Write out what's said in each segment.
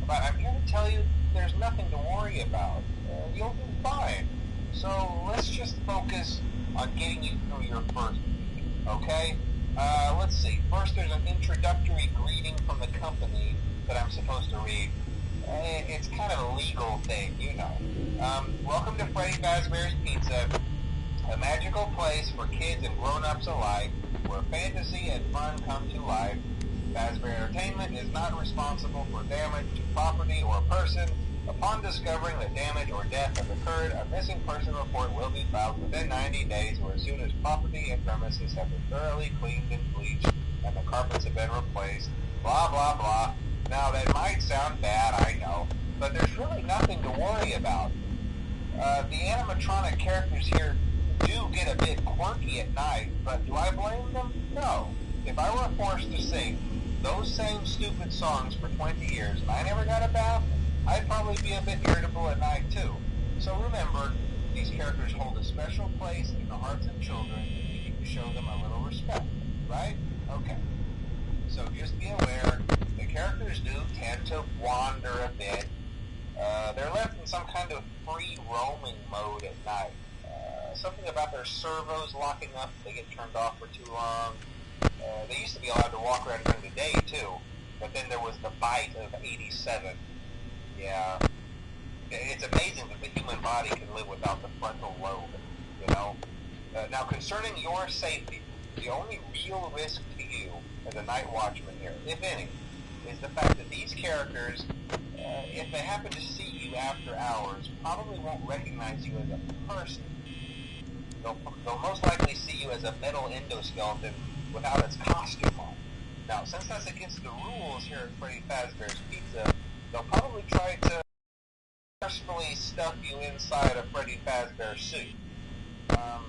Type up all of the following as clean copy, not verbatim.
but I'm here to tell you there's nothing to worry about. You'll do fine. So let's just focus on getting you through your first week, okay? Let's see. First, there's an introductory greeting from the company that I'm supposed to read. It's kind of a legal thing, you know. Welcome to Freddy Fazbear's Pizza, a magical place for kids and grown-ups alike, where fantasy and fun come to life. Fazbear Entertainment is not responsible for damage to property or person. Upon discovering that damage or death has occurred, a missing person report will be filed within 90 days or as soon as property and premises have been thoroughly cleaned and bleached and the carpets have been replaced. Blah, blah, blah. Now, that might sound bad, I know, but there's really nothing to worry about. The animatronic characters here do get a bit quirky at night, but do I blame them? No. If I were forced to sing those same stupid songs for 20 years and I never got a bath, I'd probably be a bit irritable at night too. So remember, these characters hold a special place in the hearts of children and you need to show them a little respect, right? Okay. So just be aware, the characters do tend to wander a bit. They're left in some kind of free roaming mode at night. Something about their servos locking up if they get turned off for too long. They used to be allowed to walk around during the day too, but then there was the bite of 87. Yeah. It's amazing that the human body can live without the frontal lobe, you know? Now, concerning your safety, the only real risk to you as a night watchman here, if any, is the fact that these characters, if they happen to see you after hours, probably won't recognize you as a person. They'll most likely see you as a metal endoskeleton without its costume on. Now, since that's against the rules here at Freddy Fazbear's Pizza, they'll probably try to forcefully stuff you inside a Freddy Fazbear suit. Now,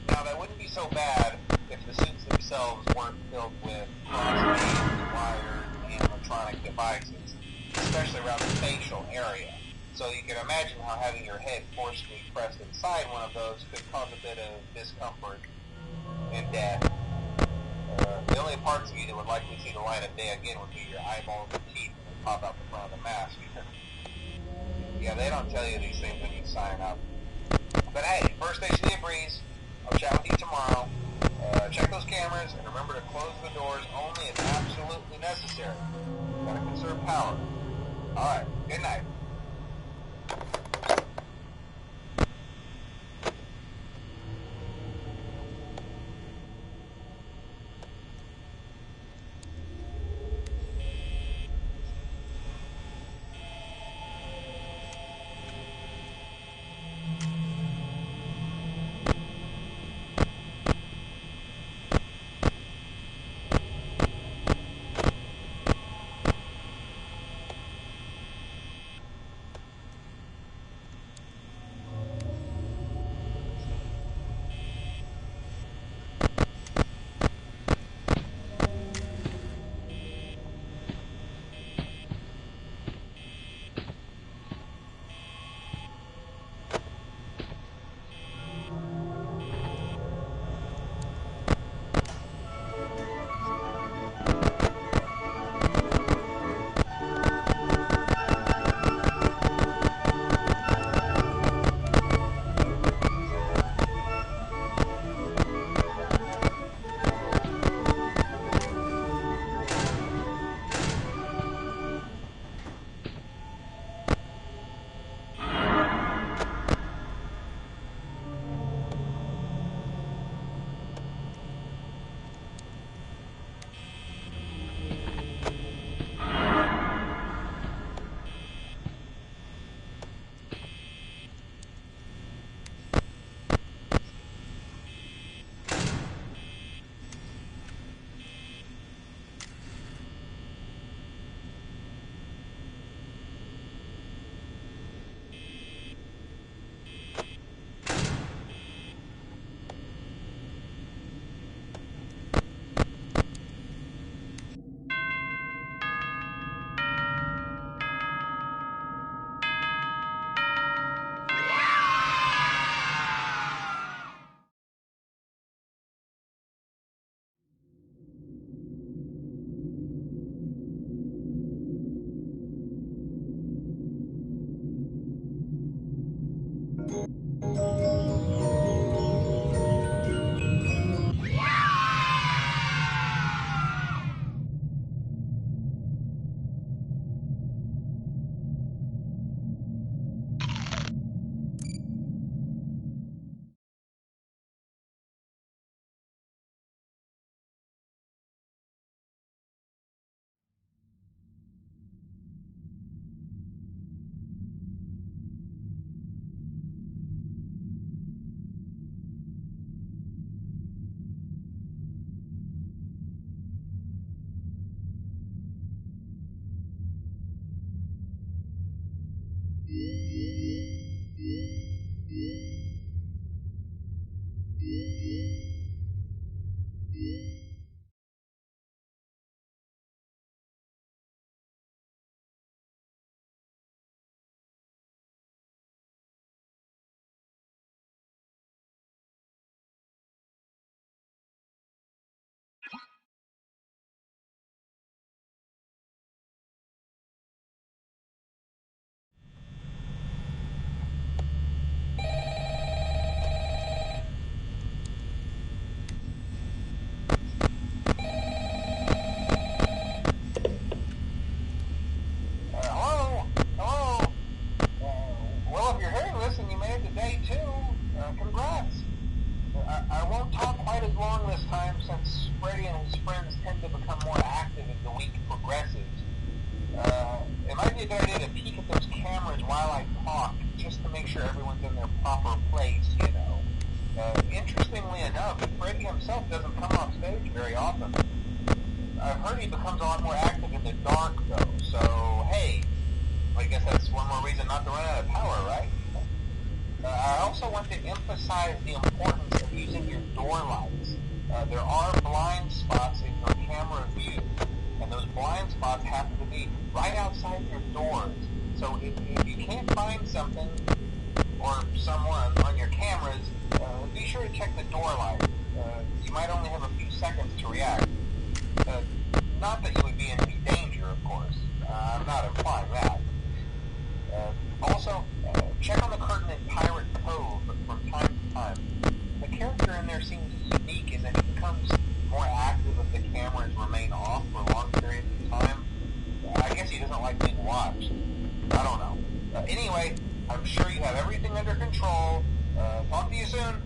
that wouldn't be so bad if the suits themselves weren't filled with cross-made, wired, animatronic devices, especially around the facial area. So you can imagine how having your head forcefully pressed inside one of those could cause a bit of discomfort and death. The only parts of you that would likely see the light of day again would be your eyeballs and teeth that pop out the front of the mask. Yeah, they don't tell you these things when you sign up. But hey, first station of the breeze. I'll chat with you tomorrow. Check those cameras and remember to close the doors only if absolutely necessary. Gotta conserve power. Alright, good night. time since Freddy and his friends tend to become more active as the week progresses. It might be a good idea to peek at those cameras while I talk, just to make sure everyone's in their proper place, you know. Interestingly enough, Freddy himself doesn't come off stage very often. I've heard he becomes a lot more active in the dark, though, so hey, I guess that's one more reason not to run out of power, right? I also want to emphasize the importance of using your door lights. There are blind spots in your camera view, and those blind spots happen to be right outside your doors. So if you can't find something or someone on your cameras, be sure to check the door light. You might only have a few seconds to react. Not that you would be in any danger, of course. I'm not implying that. Also, check on the curtain in Pirate Cove from time to time. The character in there seems unique in that he becomes more active if the cameras remain off for long periods of time. I guess he doesn't like being watched. I don't know. Anyway, I'm sure you have everything under control. Talk to you soon.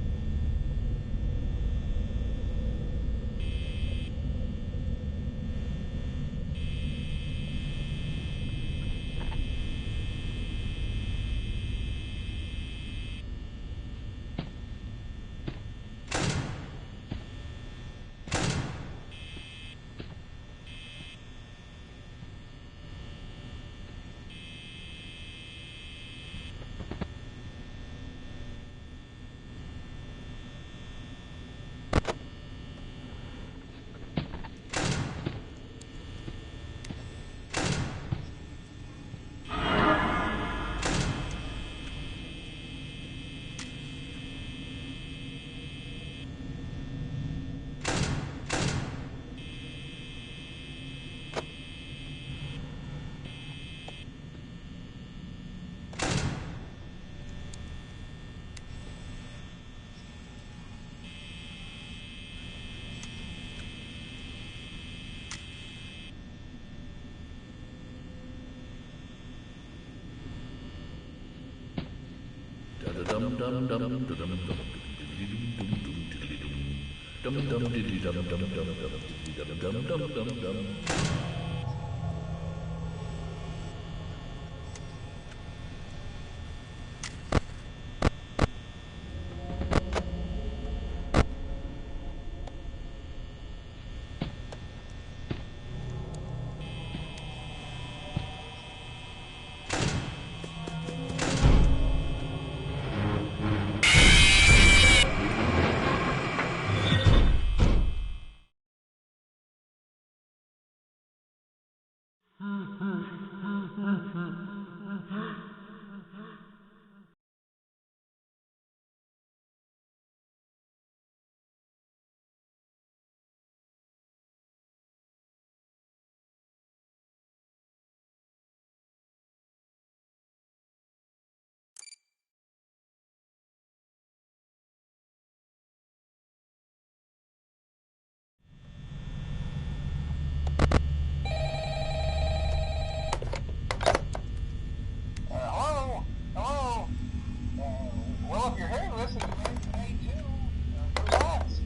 Well, if you're hearing this, it's May 2. Relax.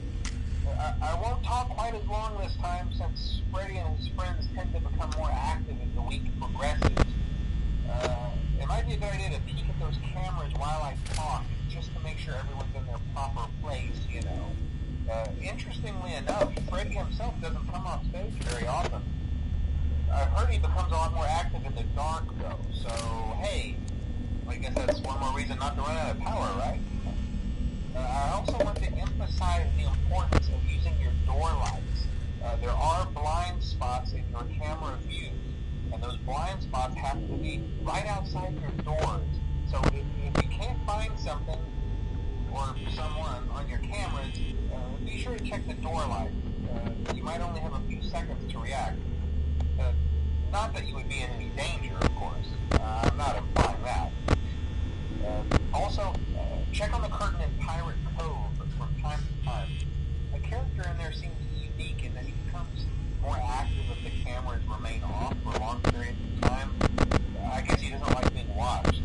I won't talk quite as long this time since Freddy and his friends tend to become more active as the week progresses. It might be a good idea to peek at those cameras while I talk, just to make sure everyone's in their proper place, you know. Interestingly enough, Freddy himself doesn't come off stage very often. I've heard he becomes a lot more active in the dark, though, so hey, I guess that's one more reason not to run out of power, right? I also want to emphasize the importance of using your door lights. There are blind spots in your camera view, and those blind spots happen to be right outside your doors. So if you can't find something or someone on your cameras, be sure to check the door light. You might only have a few seconds to react. Not that you would be in any danger, of course. I'm not implying that. Also, check on the curtain in Pirate Cove from time to time. The character in there seems unique in that he becomes more active if the cameras remain off for long periods of time. I guess he doesn't like being watched.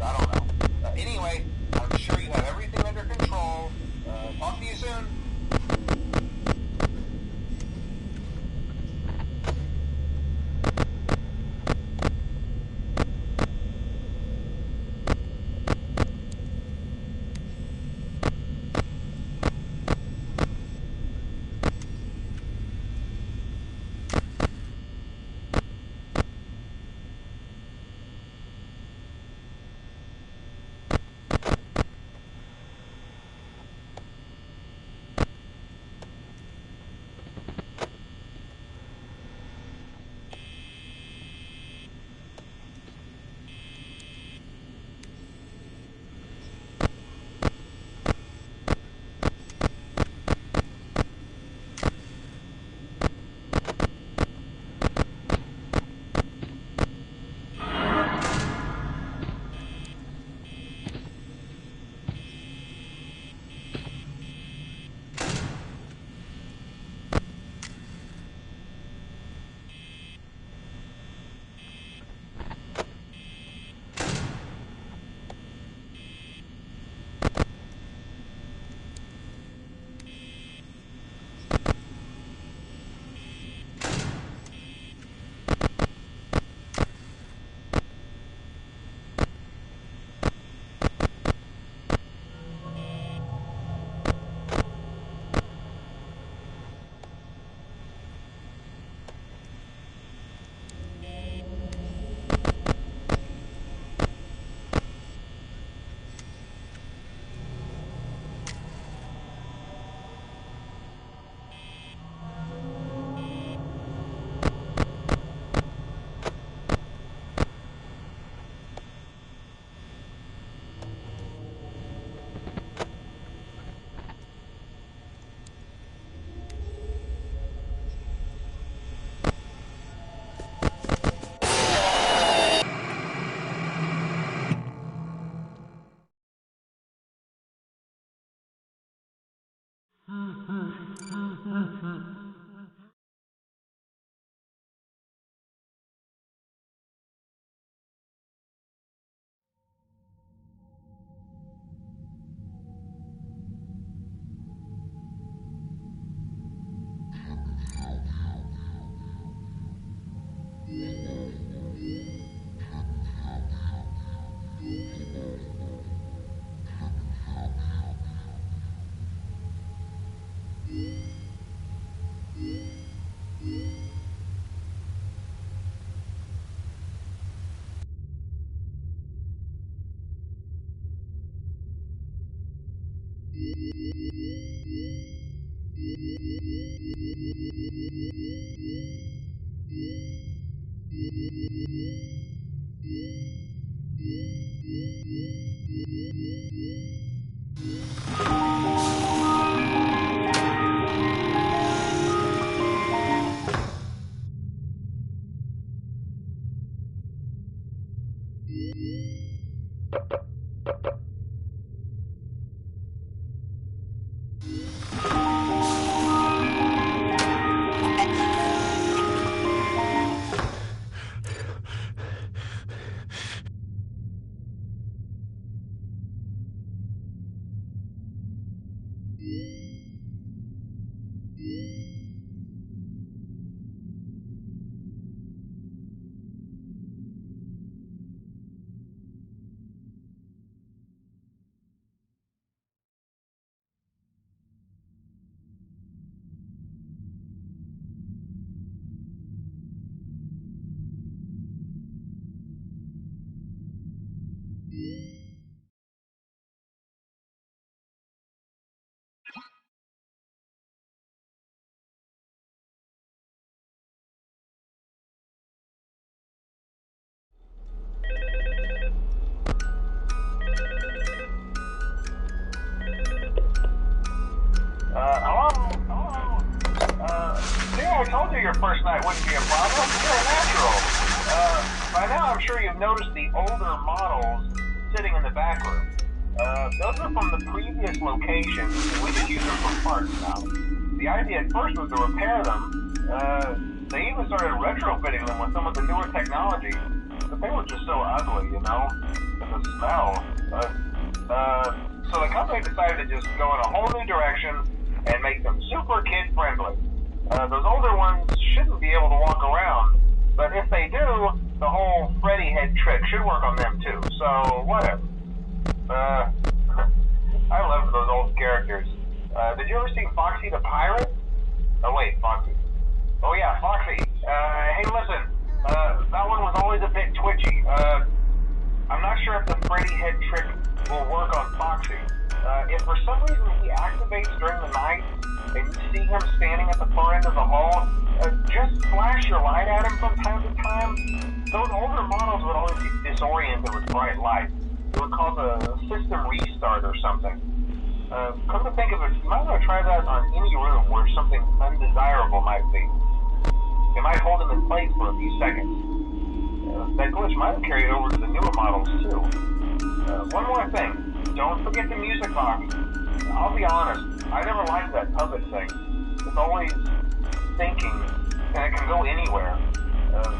I don't know. Anyway, I'm sure you have everything under control. Talk to you soon. I told you your first night wouldn't be a problem. It's very natural. By now, I'm sure you've noticed the older models sitting in the back room. Those are from the previous location, and we just use them for parts now. The idea at first was to repair them. They even started retrofitting them with some of the newer technology, but they were just so ugly, you know? And the smell. So the company decided to just go in a whole new direction and make them super kid-friendly. Those older ones shouldn't be able to walk around, but if they do, the whole Freddy head trick should work on them too, so whatever. I loved those old characters. Did you ever see Foxy the Pirate? Oh wait, Foxy. Oh yeah, Foxy. Hey listen, that one was always a bit twitchy. I'm not sure if the Freddy head trick will work on Foxy. If for some reason he activates during the night, and you see him standing at the far end of the hall, just flash your light at him from time to time. Those older models would always be disoriented with bright light. It would cause a system restart or something. Come to think of it, you might want to try that on any room where something undesirable might be. It might hold him in place for a few seconds. That glitch might have carried over to the newer models too. One more thing, don't forget the music box. I'll be honest, I never liked that puppet thing. It's always thinking, and it can go anywhere.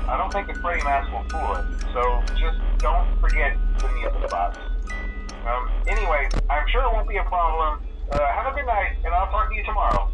I don't think the Freddy mask will fool it, so just don't forget the music box. Anyway, I'm sure it won't be a problem. Have a good night, and I'll talk to you tomorrow.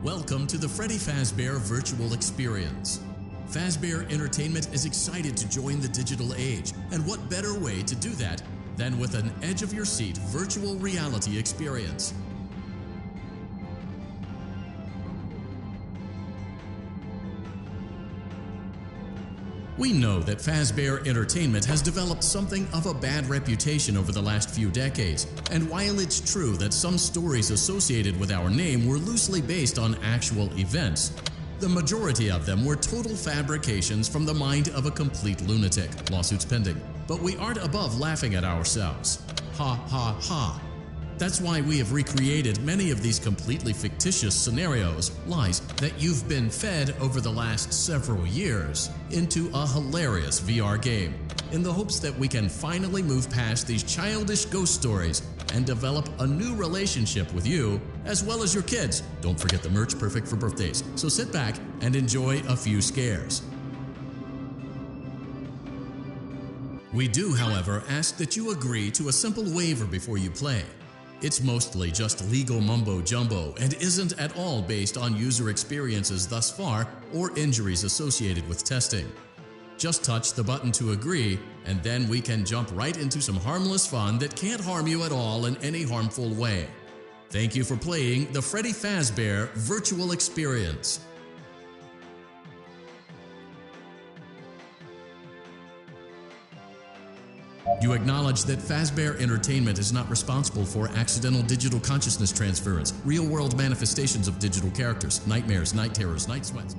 Welcome to the Freddy Fazbear Virtual Experience. Fazbear Entertainment is excited to join the digital age, and what better way to do that than with an edge-of-your-seat virtual reality experience. We know that Fazbear Entertainment has developed something of a bad reputation over the last few decades, and while it's true that some stories associated with our name were loosely based on actual events, the majority of them were total fabrications from the mind of a complete lunatic. Lawsuits pending. But we aren't above laughing at ourselves. Ha ha ha. That's why we have recreated many of these completely fictitious scenarios, lies that you've been fed over the last several years, into a hilarious VR game, in the hopes that we can finally move past these childish ghost stories and develop a new relationship with you, as well as your kids. Don't forget the merch, perfect for birthdays. So sit back and enjoy a few scares. We do, however, ask that you agree to a simple waiver before you play. It's mostly just legal mumbo-jumbo and isn't at all based on user experiences thus far or injuries associated with testing. Just touch the button to agree, and then we can jump right into some harmless fun that can't harm you at all in any harmful way. Thank you for playing the Freddy Fazbear Virtual Experience. You acknowledge that Fazbear Entertainment is not responsible for accidental digital consciousness transference, real-world manifestations of digital characters, nightmares, night terrors, night sweats.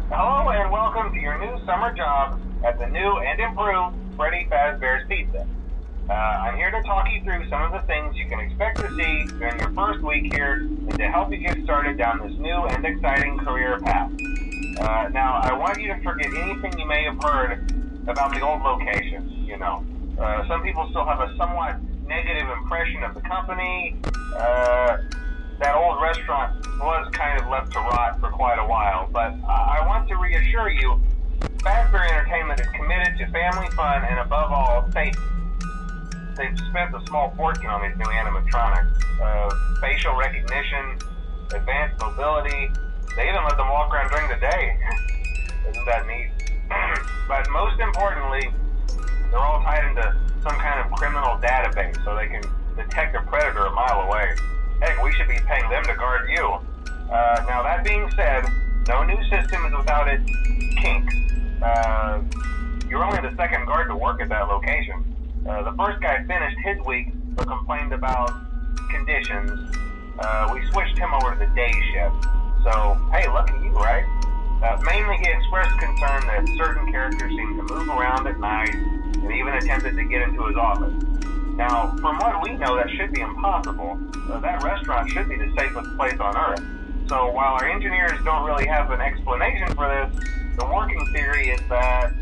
Hello and welcome to your new summer job at the new and improved Freddy Fazbear's Pizza. I'm here to talk you through some of the things you can expect to see during your first week here and to help you get started down this new and exciting career path. Now, I want you to forget anything you may have heard about the old location, you know. Some people still have a somewhat negative impression of the company. That old restaurant was kind of left to rot for quite a while, but I want to reassure you, Fazbear Entertainment is committed to family fun and above all, safety. They've spent a small fortune on these new animatronics. Facial recognition, advanced mobility, they even let them walk around during the day. Isn't that neat? But most importantly, they're all tied into some kind of criminal database so they can detect a predator a mile away. Heck, we should be paying them to guard you. Now that being said, no new system is without its kinks. You're only the second guard to work at that location. The first guy finished his week but complained about conditions. We switched him over to the day shift. So, hey, lucky you, right? Mainly he expressed concern that certain characters seemed to move around at night and even attempted to get into his office. Now, from what we know, that should be impossible. That restaurant should be the safest place on Earth. So while our engineers don't really have an explanation for this, the working theory is that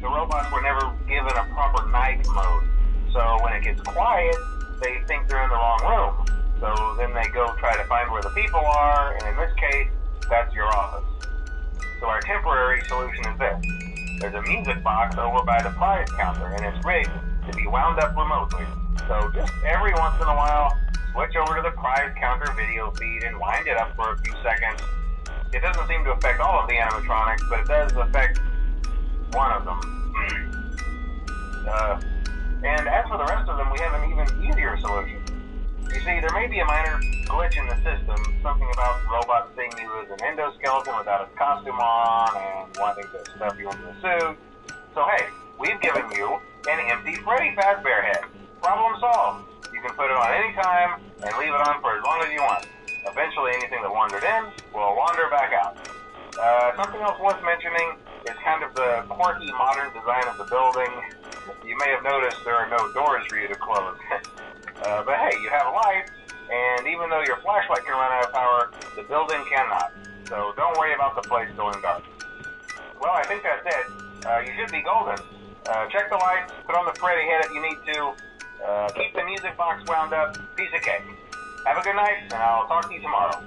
the robots were never given a proper night mode. So when it gets quiet, they think they're in the wrong room. So then they go try to find where the people are, and in this case, that's your office. So our temporary solution is this. There's a music box over by the prize counter, and it's rigged to be wound up remotely. So just every once in a while, switch over to the prize counter video feed and wind it up for a few seconds. It doesn't seem to affect all of the animatronics, but it does affect one of them. And as for the rest of them, we have an even easier solution. You see, there may be a minor glitch in the system, something about robots seeing you as an endoskeleton without a costume on and wanting to stuff you into a suit. So hey, we've given you an empty Freddy Fazbear head. Problem solved. You can put it on any time and leave it on for as long as you want. Eventually anything that wandered in will wander back out. Something else worth mentioning is kind of the quirky modern design of the building. You may have noticed there are no doors for you to close. But hey, you have lights, and even though your flashlight can run out of power, the building cannot. So don't worry about the place going dark. Well, I think that's it. You should be golden. Check the lights, put on the Freddy head if you need to, keep the music box wound up, piece of cake. Have a good night, and I'll talk to you tomorrow.